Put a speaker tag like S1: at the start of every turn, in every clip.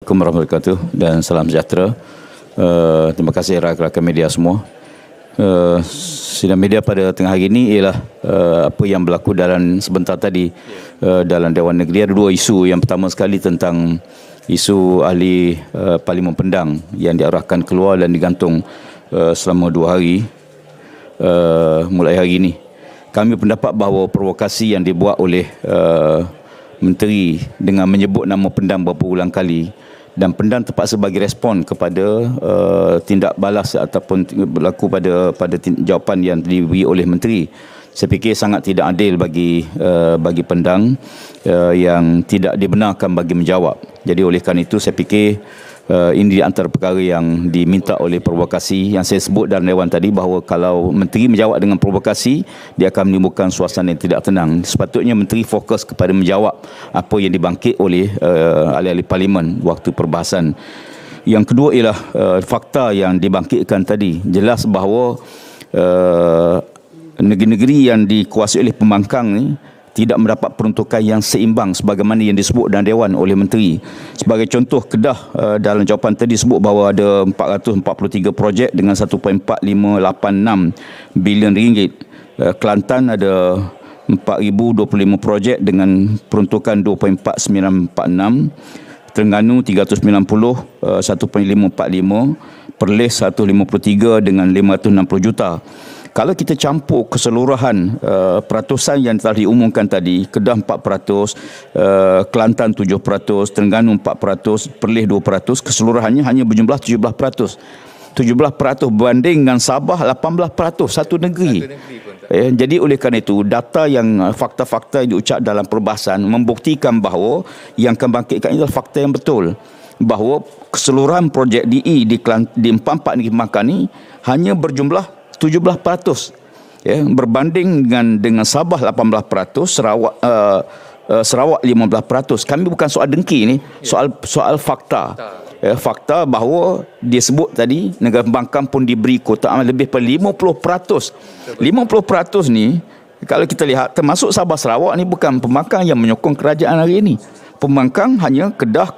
S1: Assalamualaikum warahmatullahi wabarakatuh dan salam sejahtera. Terima kasih rakan-rakan media semua. Sidang media pada tengah hari ini ialah apa yang berlaku dalam sebentar tadi dalam Dewan Negeri. Ada dua isu. Yang pertama sekali tentang isu ahli Parlimen Pendang yang diarahkan keluar dan digantung selama 2 hari mulai hari ini. Kami pendapat bahawa provokasi yang dibuat oleh Menteri dengan menyebut nama Pendang beberapa ulang kali dan Pendang terpaksa bagi respon kepada tindak balas ataupun berlaku pada jawapan yang diberi oleh Menteri. Saya fikir sangat tidak adil bagi Pendang yang tidak dibenarkan bagi menjawab. Jadi oleh kerana itu saya fikir ini di antara perkara yang diminta oleh provokasi yang saya sebut dalam Dewan tadi, bahawa kalau Menteri menjawab dengan provokasi, dia akan menimbulkan suasana yang tidak tenang. Sepatutnya Menteri fokus kepada menjawab apa yang dibangkit oleh ahli-ahli Parlimen waktu perbahasan. Yang kedua ialah fakta yang dibangkitkan tadi. Jelas bahawa negeri-negeri yang dikuasai oleh pembangkang ni tidak mendapat peruntukan yang seimbang sebagaimana yang disebut dalam Dewan oleh Menteri. Sebagai contoh, Kedah dalam jawapan tadi disebut bahawa ada 443 projek dengan 1.4586 bilion ringgit. Kelantan ada 4,025 projek dengan peruntukan 2.4946. Terengganu 390 1.545, Perlis 153 dengan 560 juta. Kalau kita campur keseluruhan peratusan yang telah diumumkan tadi, Kedah 4%, Kelantan 7%, Terengganu 4%, Perlis 2%, keseluruhannya hanya berjumlah 17%. 17% berbanding dengan Sabah 18%, satu negeri. Jadi oleh kerana itu, data yang fakta-fakta yang diucap dalam perbahasan membuktikan bahawa yang akan bangkitkan adalah fakta yang betul. Bahawa keseluruhan projek DE di 4 negeri pembangkang ni hanya berjumlah 17%, berbanding dengan Sabah 18%, Sarawak 15%. Kami bukan soal dengki ni, soal fakta. Fakta bahawa dia sebut tadi negara pembangkang pun diberi kota amal lebih pada 50%. 50% ni kalau kita lihat, termasuk Sabah Sarawak ni bukan pembangkang yang menyokong kerajaan hari ini. Pembangkang hanya Kedah,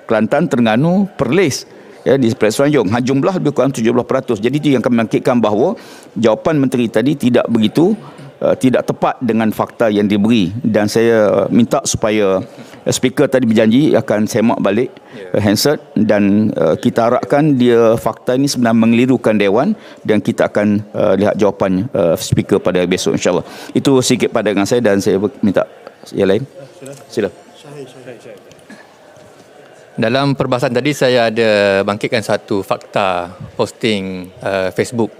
S1: Kelantan, Terengganu, Perlis di Semenanjung. Jumlah lebih kurang 70%. Jadi itu yang akan membangkitkan bahawa jawapan Menteri tadi tidak begitu tidak tepat dengan fakta yang diberi. Dan saya minta supaya speaker tadi berjanji akan semak balik handset dan kita harapkan dia fakta ini sebenarnya mengelirukan Dewan dan kita akan lihat jawapan speaker pada besok insyaAllah. Itu sikit pandangan saya dan saya minta yang lain. Sila.
S2: Dalam perbahasan tadi saya ada bangkitkan satu fakta posting Facebook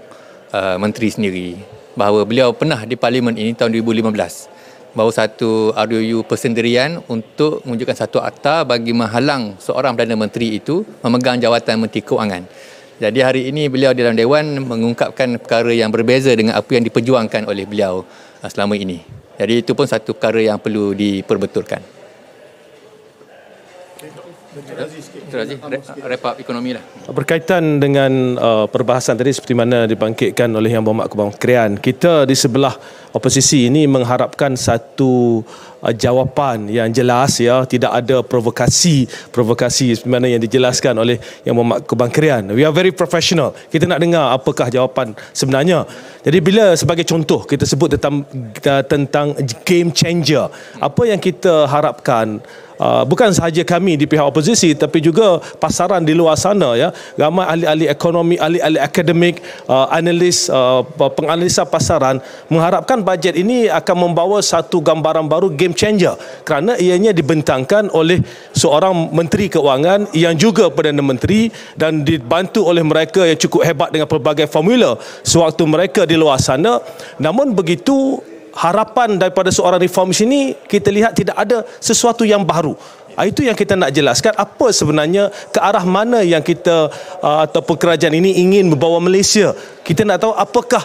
S2: Menteri sendiri, bahawa beliau pernah di Parlimen ini tahun 2015 bahawa satu RUU persendirian untuk menunjukkan satu akta bagi menghalang seorang Perdana Menteri itu memegang jawatan Menteri Kewangan. Jadi hari ini beliau dalam Dewan mengungkapkan perkara yang berbeza dengan apa yang diperjuangkan oleh beliau selama ini. Jadi itu pun satu perkara yang perlu diperbetulkan. Wrap up ekonomi lah.
S3: Berkaitan dengan perbahasan tadi seperti mana dibangkitkan oleh Yang Berhormat Kebangsaan Krian, kita di sebelah oposisi ini mengharapkan satu jawapan yang jelas, tidak ada provokasi seperti mana yang dijelaskan oleh Yang Berhormat Kebangsaan Krian. We are very professional. Kita nak dengar apakah jawapan sebenarnya. Jadi bila sebagai contoh kita sebut tentang game changer, apa yang kita harapkan bukan sahaja kami di pihak oposisi tapi juga pasaran di luar sana, ramai ahli-ahli ekonomi, ahli-ahli akademik, analis, penganalisa pasaran mengharapkan bajet ini akan membawa satu gambaran baru, game changer, kerana ianya dibentangkan oleh seorang Menteri Keuangan yang juga Perdana Menteri dan dibantu oleh mereka yang cukup hebat dengan pelbagai formula sewaktu mereka di luar sana. Namun begitu, harapan daripada seorang reformis ini kita lihat tidak ada sesuatu yang baru. Itu yang kita nak jelaskan, apa sebenarnya ke arah mana yang kita ataupun kerajaan ini ingin membawa Malaysia. Kita nak tahu apakah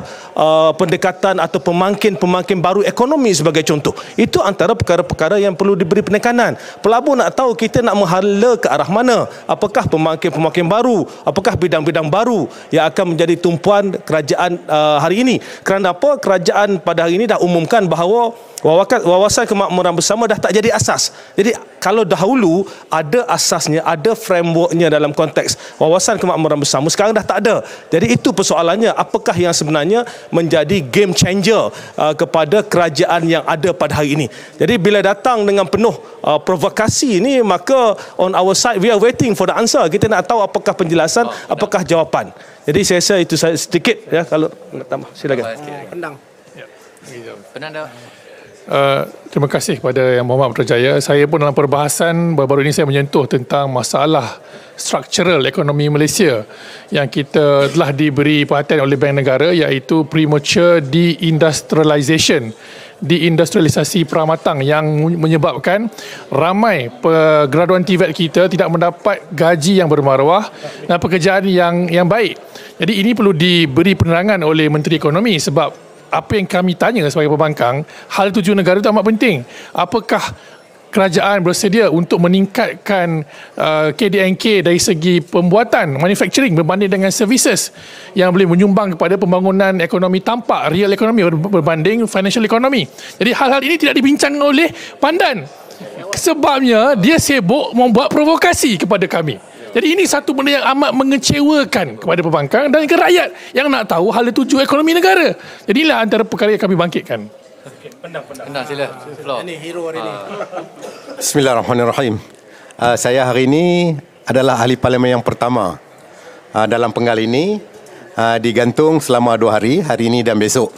S3: pendekatan atau pemangkin baru ekonomi sebagai contoh. Itu antara perkara-perkara yang perlu diberi penekanan. Pelabur nak tahu kita nak menghala ke arah mana. Apakah pemangkin baru, apakah bidang-bidang baru yang akan menjadi tumpuan kerajaan hari ini. Kerana apa? Kerajaan pada hari ini dah umumkan bahawa wawasan kemakmuran bersama dah tak jadi asas. Jadi kalau dahulu ada asasnya, ada frameworknya dalam konteks wawasan kemakmuran bersama, sekarang dah tak ada. Jadi itu persoalannya, apakah yang sebenarnya menjadi game changer kepada kerajaan yang ada pada hari ini. Jadi bila datang dengan penuh provokasi ini, maka on our side we are waiting for the answer. Kita nak tahu apakah penjelasan, apakah jawapan. Jadi saya rasa itu sedikit ya, kalau nak tambah silakan.
S2: Pendang. Pendang dah.
S4: Terima kasih kepada Yang Berhormat Putrajaya. Saya pun dalam perbahasan baru-baru ini saya menyentuh tentang masalah struktural ekonomi Malaysia yang kita telah diberi perhatian oleh Bank Negara, iaitu premature deindustrialisasi pramatang yang menyebabkan ramai graduan TVET kita tidak mendapat gaji yang bermaruah dan pekerjaan yang baik. Jadi ini perlu diberi penerangan oleh Menteri Ekonomi, sebab apa yang kami tanya sebagai pembangkang, hal tuju negara itu amat penting. Apakah kerajaan bersedia untuk meningkatkan KDNK dari segi pembuatan, manufacturing berbanding dengan services yang boleh menyumbang kepada pembangunan ekonomi tampak, real ekonomi berbanding financial economy. Jadi hal-hal ini tidak dibincangkan oleh Pandan. Sebabnya dia sibuk membuat provokasi kepada kami. Jadi ini satu benda yang amat mengecewakan kepada pembangkang dan ke rakyat yang nak tahu hal tuju ekonomi negara. Jadi inilah antara perkara yang kami bangkitkan.
S2: Pendang sila. Ini hero hari ini.
S5: Bismillahirrahmanirrahim. Saya hari ini adalah ahli parlimen yang pertama dalam penggal ini, digantung selama 2 hari, hari ini dan besok.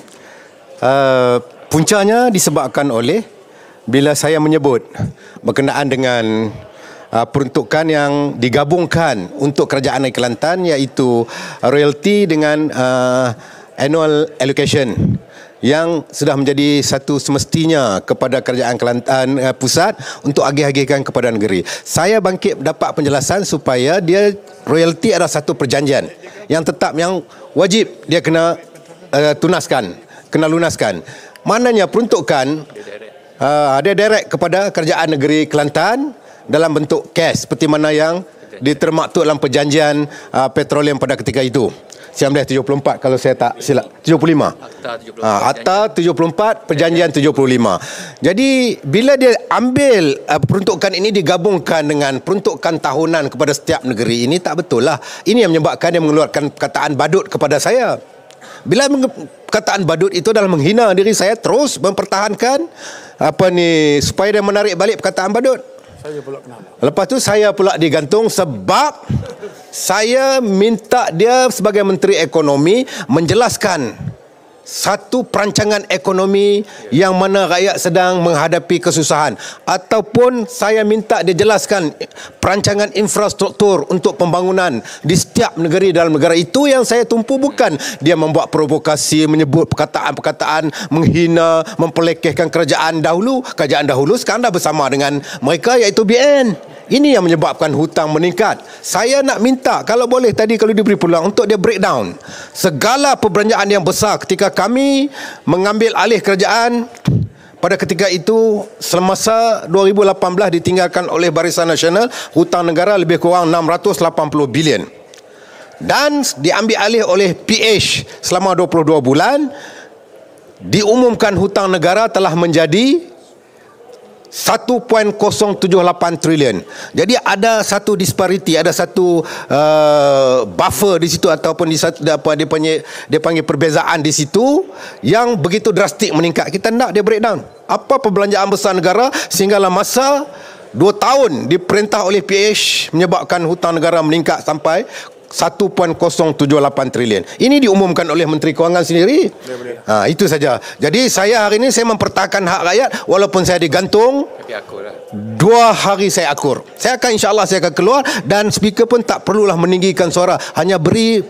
S5: Puncanya disebabkan oleh bila saya menyebut berkenaan dengan peruntukan yang digabungkan untuk kerajaan Negeri Kelantan, iaitu royalty dengan annual allocation yang sudah menjadi satu semestinya kepada kerajaan Kelantan pusat untuk agih-agihkan kepada negeri. Saya bangkit dapat penjelasan supaya dia royalty adalah satu perjanjian yang tetap, yang wajib dia kena kena lunaskan. Maknanya peruntukan dia direct kepada kerajaan negeri Kelantan dalam bentuk cash, seperti mana yang ditermaktub dalam perjanjian petroleum pada ketika itu. 1974 kalau saya tak silap, 75. Akta 74, perjanjian 75. Jadi bila dia ambil peruntukan ini digabungkan dengan peruntukan tahunan kepada setiap negeri, ini tak betul lah. Ini yang menyebabkan dia mengeluarkan perkataan badut kepada saya. Bila perkataan badut itu adalah menghina diri saya, terus mempertahankan supaya dia menarik balik perkataan badut. Lepas tu saya pula digantung sebab saya minta dia sebagai Menteri Ekonomi menjelaskan satu perancangan ekonomi yang mana rakyat sedang menghadapi kesusahan, ataupun saya minta dia jelaskan perancangan infrastruktur untuk pembangunan di setiap negeri dalam negara. Itu yang saya tumpu, bukan dia membuat provokasi, menyebut perkataan-perkataan menghina, mempelekehkan kerajaan dahulu. Kerajaan dahulu sekarang dah bersama dengan mereka, iaitu BN. Ini yang menyebabkan hutang meningkat. Saya nak minta, kalau boleh tadi kalau diberi peluang untuk dia breakdown segala perbelanjaan yang besar ketika kami mengambil alih kerajaan pada ketika itu. Semasa 2018 ditinggalkan oleh Barisan Nasional, hutang negara lebih kurang 680 bilion. Dan diambil alih oleh PH selama 22 bulan. Diumumkan hutang negara telah menjadi 1.078 trilion. Jadi ada satu disparity, ada satu buffer di situ, ataupun di satu dia panggil perbezaan di situ yang begitu drastik meningkat. Kita nak dia breakdown apa perbelanjaan besar negara sehingga dalam masa 2 tahun diperintah oleh PH menyebabkan hutang negara meningkat sampai 1.078 trilion. Ini diumumkan oleh Menteri Kewangan sendiri. Itu saja. Jadi saya hari ini saya mempertahankan hak rakyat walaupun saya digantung. 2 hari saya akur. Saya akan, insya-Allah saya akan keluar, dan speaker pun tak perlulah meninggikan suara, hanya beri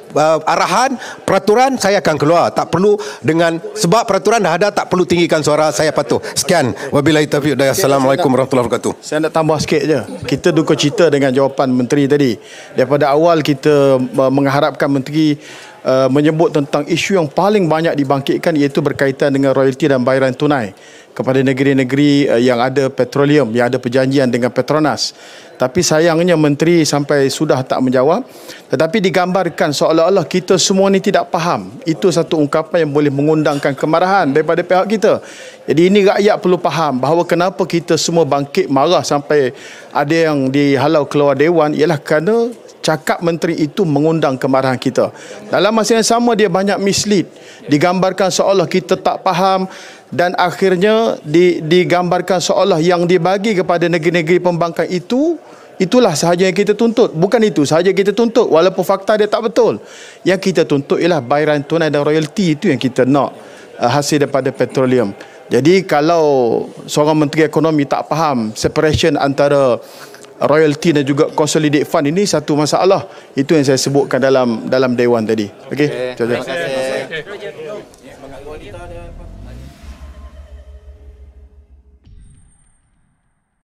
S5: arahan, peraturan, saya akan keluar. Tak perlu dengan, sebab peraturan dah ada, tak perlu tinggikan suara, saya patuh. Sekian. Wabillahi taufiq. Assalamualaikum warahmatullahi wabarakatuh.
S6: Saya nak tambah sikit je. Kita duka cita dengan jawapan menteri tadi. Daripada awal kita mengharapkan menteri menyebut tentang isu yang paling banyak dibangkitkan, iaitu berkaitan dengan royalti dan bayaran tunai kepada negeri-negeri yang ada petroleum, yang ada perjanjian dengan Petronas. Tapi sayangnya menteri sampai sudah tak menjawab. Tetapi digambarkan seolah-olah kita semua ni tidak faham. Itu satu ungkapan yang boleh mengundangkan kemarahan daripada pihak kita. Jadi ini rakyat perlu faham bahawa kenapa kita semua bangkit marah sampai ada yang dihalau keluar dewan ialah kerana cakap menteri itu mengundang kemarahan kita. Dalam masa yang sama dia banyak mislead. Digambarkan seolah kita tak faham dan akhirnya digambarkan seolah yang dibagi kepada negeri-negeri pembangkang itulah sahaja yang kita tuntut. Bukan itu sahaja kita tuntut walaupun fakta dia tak betul. Yang kita tuntut ialah bayaran tunai dan royalti, itu yang kita nak hasil daripada petroleum. Jadi kalau seorang menteri ekonomi tak faham separation antara royalty dan juga consolidate fund, ini satu masalah. Itu yang saya sebutkan dalam dewan tadi. Okey.
S2: Terima kasih.